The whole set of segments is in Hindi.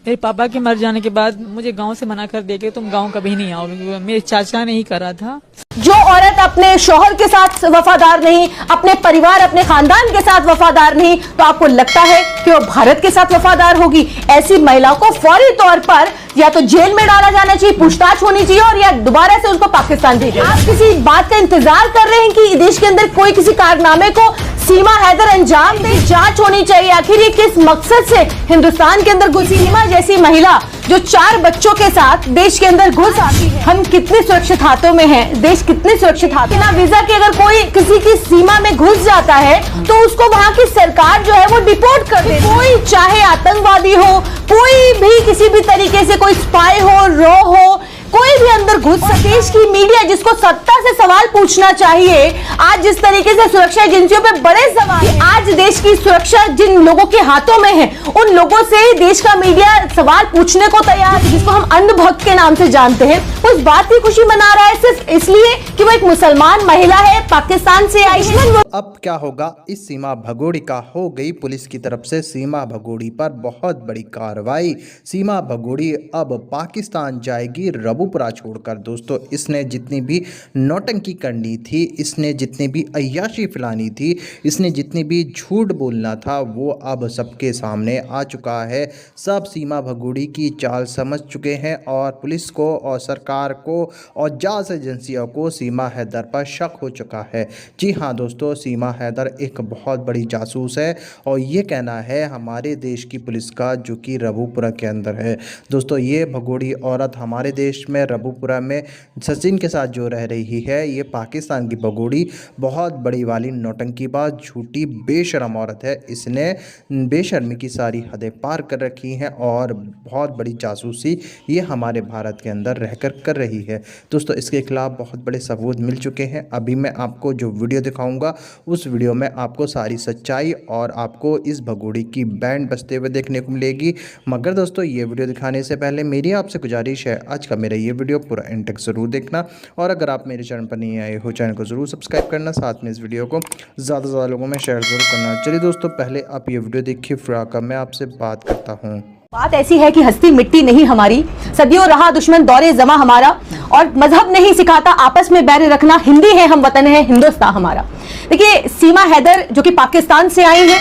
मेरे पापा के मर जाने के बाद मुझे गांव से मना कर दिया कि तुम गांव कभी नहीं आओगे। मेरे चाचा ने ही करा था। जो औरत अपने शौहर के साथ वफादार नहीं, अपने परिवार अपने खानदान के साथ वफादार नहीं, तो आपको लगता है कि वो भारत के साथ वफादार होगी? ऐसी महिला को फौरी तौर पर या तो जेल में डाला जाना चाहिए, पूछताछ होनी चाहिए, और या दोबारा से उसको पाकिस्तान भेजा। आप किसी बात का इंतजार कर रहे हैं कि देश के अंदर कोई किसी कारनामे को सीमा हैदर अंजाम दे? जांच होनी चाहिए आखिर ये किस मकसद से हिंदुस्तान के अंदर घुसी। सीमा जैसी महिला जो 4 बच्चों के साथ देश के अंदर घुस आती है, हम कितने सुरक्षित हाथों में हैं? देश कितने सुरक्षित हाथों? बिना वीजा के अगर कोई किसी की सीमा में घुस जाता है तो उसको वहां की सरकार जो है वो डिपोर्ट कर दे। कोई चाहे आतंकवादी हो, कोई भी किसी भी तरीके से कोई स्पाई हो, रॉ हो, कोई भी अंदर घुस सके। देश की मीडिया जिसको सत्ता से सवाल पूछना चाहिए, आज जिस तरीके से सुरक्षा एजेंसियों पे बड़े सवाल, आज देश की सुरक्षा जिन लोगों के हाथों में है, उन लोगों से देश का मीडिया सवाल पूछने को तैयार, जिसको हम अंधभक्त के नाम से जानते हैं, उस बात की खुशी मना रहा है सिर्फ इसलिए कि वो एक मुसलमान महिला है, पाकिस्तान से आई है। अब क्या होगा? इस सीमा भगोड़ी का हो गई पुलिस की तरफ से सीमा भगोड़ी पर बहुत बड़ी कार्रवाई। सीमा भगोड़ी अब पाकिस्तान जाएगी रबूपुरा छोड़कर। दोस्तों, इसने जितनी भी नौटंकी करनी थी, इसने जितनी भी अय्याशी फैलानी थी, इसने जितनी भी झूठ बोलना था, वो अब सबके सामने आ चुका है। सब सीमा भगोड़ी की चाल समझ चुके हैं और पुलिस को और सरकार को और जांच एजेंसियों को सीमा हैदर पर शक हो चुका है। जी हाँ दोस्तों, सीमा हैदर एक बहुत बड़ी जासूस है और ये कहना है हमारे देश की पुलिस का, जो कि रबूपुरा के अंदर है। दोस्तों, ये भगोड़ी औरत हमारे देश में रबूपुरा में सचिन के साथ जो रह रही है, ये पाकिस्तान की भगोड़ी बहुत बड़ी वाली नौटंकीबाज, झूठी, बेशर्म औरत है। इसने बेशर्मी की सारी हदें पार कर रखी हैं और बहुत बड़ी जासूसी ये हमारे भारत के अंदर रहकर कर रही है। दोस्तों, इसके खिलाफ बहुत बड़े सबूत मिल चुके हैं। अभी मैं आपको जो वीडियो दिखाऊंगा, उस वीडियो में आपको सारी सच्चाई और आपको इस भगोड़ी की बैंड बजते हुए देखने को मिलेगी। मगर दोस्तों, ये वीडियो दिखाने से पहले मेरी आपसे गुजारिश है, आज का मेरा ये वीडियो पूरा एंड तक ज़रूर देखना, और अगर आप मेरे चैनल पर नहीं आए हो, चैनल को ज़रूर सब्सक्राइब करना, साथ में इस वीडियो को ज़्यादा से ज़्यादा लोगों में शेयर ज़रूर करना। चलिए दोस्तों, पहले आप ये वीडियो देखिए, फिर आकर मैं आपसे बात करता हूँ। बात ऐसी है कि हस्ती मिट्टी नहीं हमारी, सदियों रहा दुश्मन दौरे जमा हमारा, और मजहब नहीं सिखाता आपस में बैर रखना, हिंदी है हम वतन है हिंदुस्तान हमारा। देखिए, सीमा हैदर जो कि पाकिस्तान से आई है,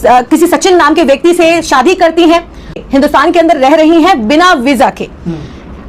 किसी सचिन नाम के व्यक्ति से शादी करती हैं, हिंदुस्तान के अंदर रह रही हैं बिना वीजा के,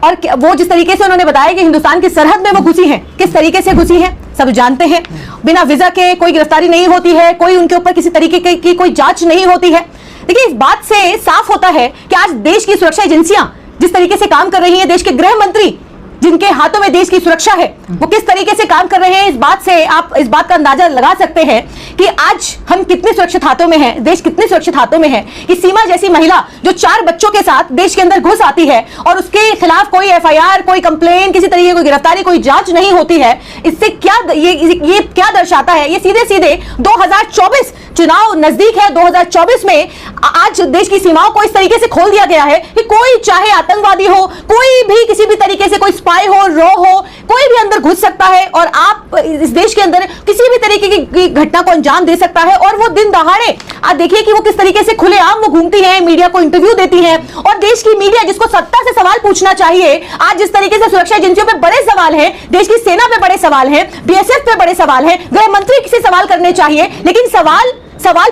और वो जिस तरीके से उन्होंने बताया कि हिंदुस्तान की सरहद में वो घुसी हैं, किस तरीके से घुसी हैं सब जानते हैं। बिना वीजा के कोई गिरफ्तारी नहीं होती है, कोई उनके ऊपर किसी तरीके की कोई जांच नहीं होती है। देखिए, इस बात से साफ होता है कि आज देश की सुरक्षा एजेंसियां जिस तरीके से काम कर रही हैं, देश के गृह मंत्री जिनके हाथों में देश की सुरक्षा है, वो किस तरीके से काम कर रहे हैं, इस बात से आप इस बात का अंदाजा लगा सकते हैं कि आज हम कितने सुरक्षित हाथों में हैं, देश कितने सुरक्षित हाथों में है। कि सीमा जैसी महिला जो 4 बच्चों के साथ देश के अंदर घुस आती है और उसके खिलाफ कोई एफआईआर, कोई कंप्लेन, किसी तरीके की गिरफ्तारी, कोई जांच नहीं होती है, इससे क्या ये क्या दर्शाता है? ये सीधे सीधे 2024 चुनाव नजदीक है, 2024 में आज देश की सीमाओं को इस तरीके से खोल दिया गया है कि कोई चाहे आतंकवादी हो, कोई भी किसी भी तरीके से, कोई स्पाई हो, रॉ हो, कोई भी अंदर घुस सकता है और आप इस देश के अंदर किसी भी तरीके की घटना को अंजाम दे सकता है। और वो दिन दहाड़े आप देखिए कि वो किस तरीके से खुलेआम वो घूमती है, मीडिया को इंटरव्यू देती है, और देश की मीडिया जिसको सत्ता से सवाल पूछना चाहिए, आज जिस तरीके से सुरक्षा एजेंसियों पे बड़े सवाल हैं, देश की सेना पे बड़े सवाल हैं, बीएसएफ पे बड़े सवाल हैं, गृह मंत्री से सवाल करने चाहिए, लेकिन सवाल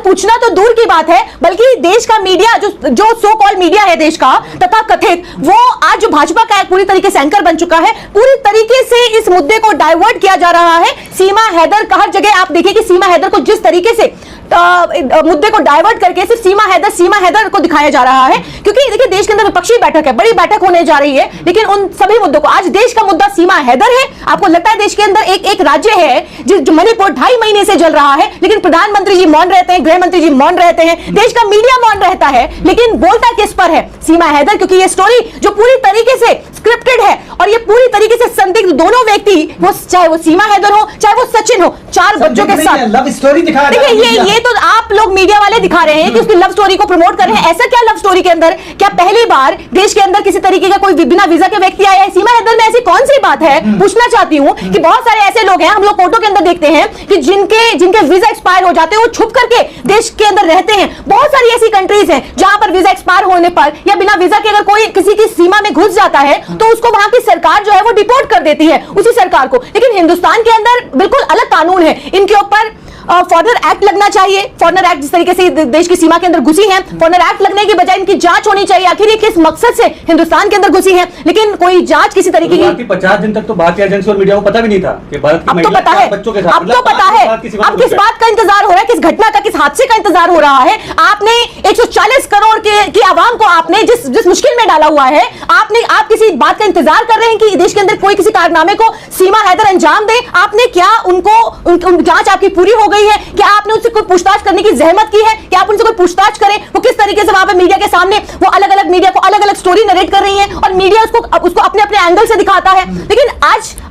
पूछना तो दूर की बात है, बल्कि देश का मीडिया जो सो कॉल्ड मीडिया है देश का तथा कथित, वो आज जो भाजपा का पूरी तरीके से एंकर बन चुका है, पूरी तरीके से इस मुद्दे को डाइवर्ट किया जा रहा है। सीमा हैदर का हर जगह आप देखिए कि सीमा हैदर को जिस तरीके से मुद्दे को डाइवर्ट करके सिर्फ सीमा हैदर को दिखाया जा रहा है, क्योंकि देखिए देश के अंदर विपक्षी बैठक है, बड़ी बैठक होने जा रही है, लेकिन उन सभी मुद्दों को आज देश का मुद्दा सीमा हैदर है। आपको लगता है देश के अंदर एक राज्य है जो मणिपुर 2.5 महीने से जल रहा है, लेकिन प्रधानमंत्री जी मौन रहते हैं, गृह मंत्री जी मौन रहते हैं, देश का मीडिया मौन रहता है, लेकिन बोलता किस पर है? सीमा हैदर, क्योंकि ये स्टोरी जो पूरी तरीके से स्क्रिप्टेड है और ये पूरी तरीके से संदिग्ध दोनों व्यक्ति, वो चाहे वो सीमा हैदर हो चाहे वो सचिन हो, 4 बच्चों के साथ लव स्टोरी दिखा रहे हैं। देखिए, ये तो आप लोग मीडिया वाले दिखा रहे हैं कि उसकी लव स्टोरी को प्रमोट कर रहे हैं। ऐसा क्या लव स्टोरी स्टोरी के अंदर? क्या पहली बार देश के अंदर किसी तरीके का कोई बिना वीजा के व्यक्ति आया है? सीमा हैदर में ऐसी कौन सी बात है? पूछना चाहती हूं कि बहुत सारे ऐसे लोग हैं, हम लोग कोर्टों के अंदर देखते हैं कि जिनके वीजा एक्सपायर हो जाते हैं, वो छुप करके देश के अंदर रहते हैं। बहुत सारी ऐसी कंट्रीज हैं जहां पर वीजा एक्सपायर होने पर या बिना वीजा के अगर कोई किसी की सीमा में घुस जाता है तो उसको वहां की सरकार जो है वो डिपोर्ट कर देती है उसी सरकार को। लेकिन हिंदुस्तान के अंदर बिल्कुल अलग कानून है। इनके ऊपर फॉरेनर एक्ट लगना चाहिए। फॉरेनर एक्ट जिस तरीके से देश की सीमा के अंदर घुसी है, फॉरेनर एक्ट लगने की बजाय इनकी जांच होनी चाहिए, आखिर ये किस मकसद से हिंदुस्तान के अंदर घुसी है। लेकिन कोई जांच किसी तरीके की 50 दिन तक तो भारतीय एजेंसी और मीडिया को पता भी नहीं था कि भारत की महिला क्या बच्चों के साथ, अब तो पता है। अब किस बात का इंतजार हो रहा है? किस घटना का, किस हादसे का इंतजार हो रहा है? आपने 140 करोड़ की आवाम को आपने जिस मुश्किल में डाला हुआ है, आप किसी बात का इंतजार कर रहे हैं कि देश के अंदर कोई किसी कारनामे को सीमा हैदर अंजाम दे। आपने क्या उनको जांच आपकी पूरी हो गई है? क्या आपने उनसे कोई पूछताछ करने की जहमत की है? क्या आप उनसे कोई पूछताछ करें? वो किस तरीके से वहां पे मीडिया के सामने वो अलग अलग मीडिया को अलग अलग स्टोरी नरेट कर रही है और मीडिया उसको अपने अपने एंगल से दिखाता है। लेकिन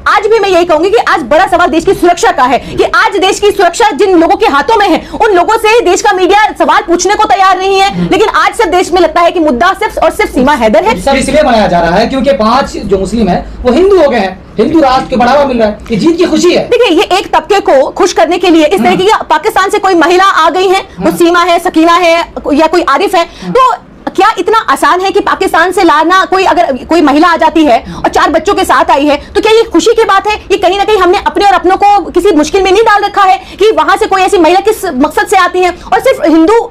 आज भी मैं यही कहूंगी कि आज बड़ा सवाल देश की सुरक्षा का है कि आज देश की सुरक्षा जिन लोगों के हाथों में है, उन लोगों से देश का मीडिया सवाल पूछने को तैयार नहीं है। लेकिन आज सिर्फ देश में लगता है कि मुद्दा सिर्फ और सिर्फ सीमा हैदर है। सब इसलिए बनाया जा रहा है क्योंकि 5 जो मुस्लिम है वो हिंदू हो गए हैं, हिंदू राष्ट्र को बढ़ावा मिल रहा है, ये जीत की खुशी है। देखिए, ये एक तबके को खुश करने के लिए इस तरीके की पाकिस्तान से कोई महिला आ गई है, वो सीमा है, सकीना है या कोई आरिफ है, तो क्या इतना आसान है कि पाकिस्तान से लाना अगर कोई महिला आ जाती है और 4 बच्चों के साथ आई है तो क्या ये खुशी की बात है? ये कहीं ना कहीं हमने अपने और अपनों को किसी मुश्किल में नहीं डाल रखा है कि वहां से कोई ऐसी महिला किस मकसद से आती है? और सिर्फ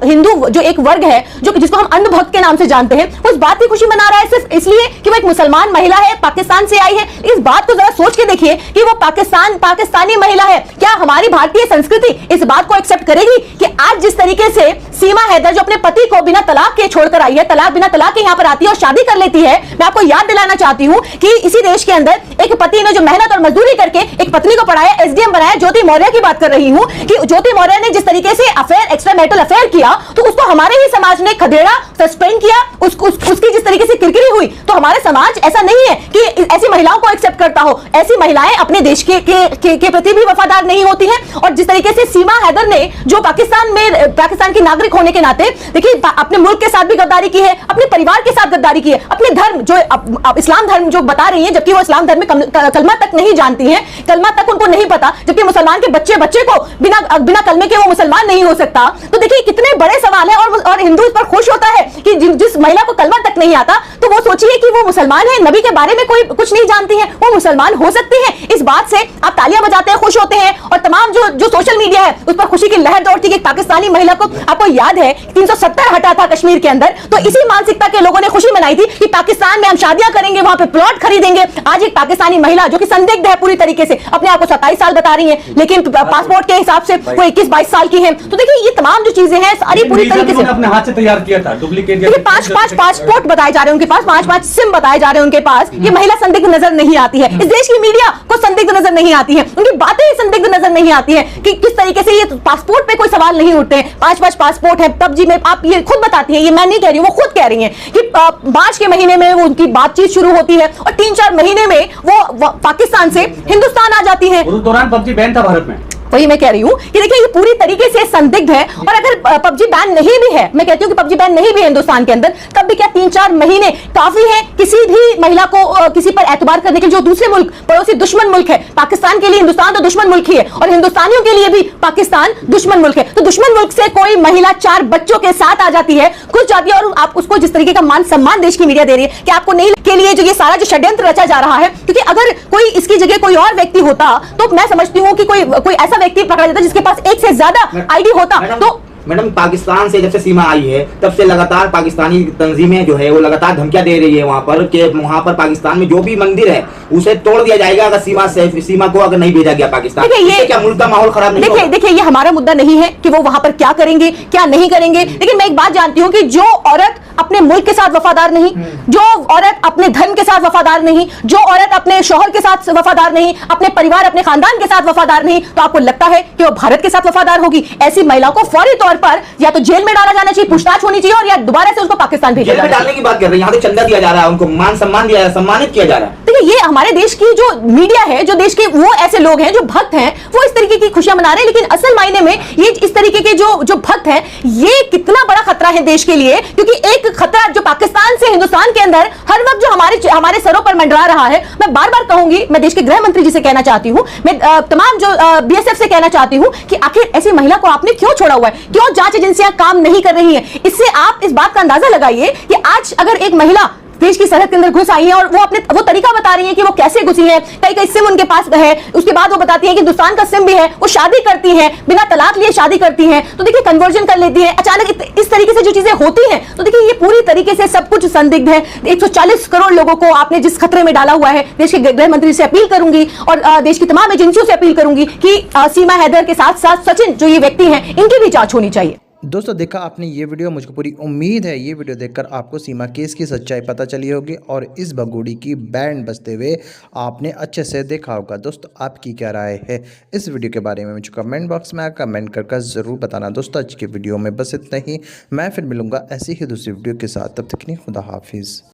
हिंदू जो एक वर्ग है जिसको हम अंधभक्त के नाम से जानते हैं, उस बात की खुशी मना रहा है सिर्फ इसलिए कि वो एक मुसलमान महिला है, पाकिस्तान से आई है। इस बात को जरा सोच के देखिए कि वो पाकिस्तानी महिला है। क्या हमारी भारतीय संस्कृति इस बात को एक्सेप्ट करेगी कि आज जिस तरीके से सीमा हैदर जो अपने पति को बिना तलाक के छोड़कर आई है, बिना तलाक के यहाँ पर आती है और शादी कर लेती है? मैं आपको याद दिलाना चाहती हूँ कि इसी देश के अंदर एक पति ने जो मेहनत और मजदूरी करके एक पत्नी को पढ़ाया, एसडीएम बनाया। ज्योति मौर्य की बात कर रही हूँ कि ज्योति मौर्य ने जिस तरीके से एक्स्ट्रा मैरिटल अफेयर किया तो उसको हमारे ही समाज ने खदेड़ा, सस्पेंड किया, उसकी जिस तरीके से किरकिरी हुई। तो हमारा समाज ऐसा नहीं है कि ऐसी महिलाओं को एक्सेप्ट करता हो। ऐसी महिलाएं अपने देश के प्रति भी वफादार नहीं होती हैं। और जिस तरीके से सीमा हैदर ने जो पाकिस्तान की नागरिक होने के नाते देखिए अपने मुल्क के साथ भी गद्दारी की है, अपने परिवार के साथ गद्दारी की है, अपने धर्म जो इस्लाम धर्म जो बता रही है, जबकि वो इस्लाम धर्म में कलमा तक नहीं जानती हैं, कलमा तक उनको नहीं पता, जबकि मुसलमान के बच्चे को बिना कलमे के वो मुसलमान नहीं हो सकता। तो देखिए कितने बड़े सवाल है। और हिंदू इस पर खुश होता है कि जिस महिला को कलमा तक नहीं आता, तो वो सोचिए कि वो मुसलमान है, नबी के बारे में कोई कुछ नहीं जानती है, वो मुसलमान हो सकती है। इस बात से आप तालियां बजाते हैं, खुश होते हैं। और तमाम जो सोशल मीडिया है उस पर खुशी की लहर दौड़ती है कि पाकिस्तानी महिला को, आपको याद है 370 हटा था कश्मीर के अंदर, तो इसी मानसिकता के लोगों ने खुशी मनाई थी कि पाकिस्तान में हम शादियां करेंगे, वहां पे प्लॉट खरीदेंगे। आज एक पाकिस्तानी महिला जो कि संदिग्ध है पूरी तरीके से, अपने आप को 27 साल बता रही है, लेकिन पासपोर्ट के हिसाब से वो 21-22 साल की है। तो देखिए ये तमाम जो चीजें हैं सारी पूरी तरीके से अपने हाथ से तैयार किया था, डुप्लीकेट। 5 पासपोर्ट बताए जा रहे हैं उनके पास, 5 सिम बताए जा रहे हैं उनके पास। ये महिला संदिग्ध नजर नहीं आती है, इस देश की मीडिया को संदिग्ध नजर नहीं आती है, उनकी बातें संदिग्ध नजर नहीं आती है कि किस तरीके से ये पासपोर्ट पे कोई सवाल नहीं उठते हैं। 5 पासपोर्ट है। तब जी में आप ये खुद बताती है, ये मैं नहीं कह रही हूँ, वो खुद कह रही है कि मार्च के महीने में वो उनकी बातचीत शुरू होती है और 3-4 महीने में वो पाकिस्तान से हिंदुस्तान आ जाती है। उस दौरान पबजी बैन था भारत में। वही मैं कह रही हूँ कि देखिए ये पूरी तरीके से संदिग्ध है। और अगर पबजी बैन नहीं भी है, मैं कहती हूँ कि पबजी बैन नहीं भी है हिंदुस्तान के अंदर, तब भी क्या 3-4 महीने काफी है किसी भी महिला को किसी पर एतबार करने के लिए? जो दूसरे मुल्क, पड़ोसी दुश्मन मुल्क है पाकिस्तान के लिए, हिंदुस्तान तो दुश्मन मुल्क ही है और हिंदुस्तानियों के लिए भी पाकिस्तान दुश्मन मुल्क है। तो दुश्मन मुल्क से कोई महिला 4 बच्चों के साथ आ जाती है, कुछ जाती है, और आप उसको जिस तरीके का मान सम्मान देश की मीडिया दे रही है कि आपको नहीं के लिए जो ये सारा जो षड्यंत्र रचा जा रहा है, क्योंकि अगर कोई इसकी जगह कोई और व्यक्ति होता तो मैं समझती हूँ कि कोई ऐसा व्यक्ति पकड़ा जाता जिसके पास एक से ज्यादा आईडी होता। तो मैडम पाकिस्तान से जब से सीमा आई है तब से लगातार पाकिस्तानी तंजीमें जो है वो लगातार धमकियां दे रही है वहां पर कि वहां पर पाकिस्तान में जो भी मंदिर है उसे तोड़ दिया जाएगा अगर सीमा को अगर नहीं भेजा गया पाकिस्तान। देखिए क्या मुल्क का माहौल खराब नहीं होगा? देखिए ये हमारा मुद्दा नहीं है कि वो वहां पर क्या करेंगे क्या नहीं करेंगे, लेकिन मैं एक बात जानती हूँ कि जो औरत अपने मुल्क के साथ वफादार नहीं, जो औरत अपने धर्म के साथ वफादार नहीं, जो औरत अपने शौहर के साथ वफादार नहीं, अपने परिवार अपने खानदान के साथ वफादार नहीं, तो आपको लगता है कि वो भारत के साथ वफादार होगी? ऐसी महिलाओं को फौरी तौर पर या तो जेल में डाला जाना चाहिए, पूछताछ होनी चाहिए, और या दोबारा से उसको पाकिस्तान भेजा जाना चाहिए। डालने की बात कर रहे हैं, यहाँ तो चंदा दिया जा रहा है, उनको मान सम्मान दिया जा रहा है, सम्मानित किया जा रहा है। देखिए ये हमारे देश की जो मीडिया है, जो देश के वो ऐसे लोग हैं जो भक्त हैं, वो इस तरीके की खुशियां मना रहे हैं, लेकिन असल मायने में ये इस तरीके के जो भक्त हैं, ये कितना बड़ा खतरा है देश के लिए, क्योंकि एक खतरा हिंदुस्तान के अंदर हर वक्त जो हमारे सरों पर मंडरा रहा है, मैं बार बार कहूंगी, मैं देश के गृह मंत्री जी से कहना चाहती हूं, मैं तमाम जो बीएसएफ से कहना चाहती हूं कि आखिर ऐसी महिला को आपने क्यों छोड़ा हुआ है, क्यों जांच एजेंसियां काम नहीं कर रही हैं। इससे आप इस बात का अंदाजा लगाइए कि आज अगर एक महिला देश की सरहद के अंदर घुस आई है और वो तरीका बता रही है कि वो कैसे घुसी है, कई सिम उनके पास है, उसके बाद वो बताती है कि हिंदुस्तान का सिम भी है, वो शादी करती है, बिना तलाक लिए शादी करती है, तो देखिए कन्वर्जन कर लेती है अचानक। इस तरीके से जो चीजें होती हैं, तो देखिए ये पूरी तरीके से सब कुछ संदिग्ध है। 140 करोड़ लोगों को आपने जिस खतरे में डाला हुआ है, देश के गृह मंत्री से अपील करूंगी और देश की तमाम एजेंसियों से अपील करूंगी कि सीमा हैदर के साथ साथ सचिन जो ये व्यक्ति हैं, इनकी भी जांच होनी चाहिए। दोस्तों देखा आपने ये वीडियो, मुझको पूरी उम्मीद है ये वीडियो देखकर आपको सीमा केस की सच्चाई पता चली होगी और इस भगोड़ी की बैंड बजते हुए आपने अच्छे से देखा होगा। दोस्तों आपकी क्या राय है इस वीडियो के बारे में मुझे कमेंट बॉक्स में कमेंट कर ज़रूर बताना। दोस्तों आज की वीडियो में बस इतना ही, मैं फिर मिलूँगा ऐसी ही दूसरी वीडियो के साथ, तब तक के लिए खुदा हाफिज़।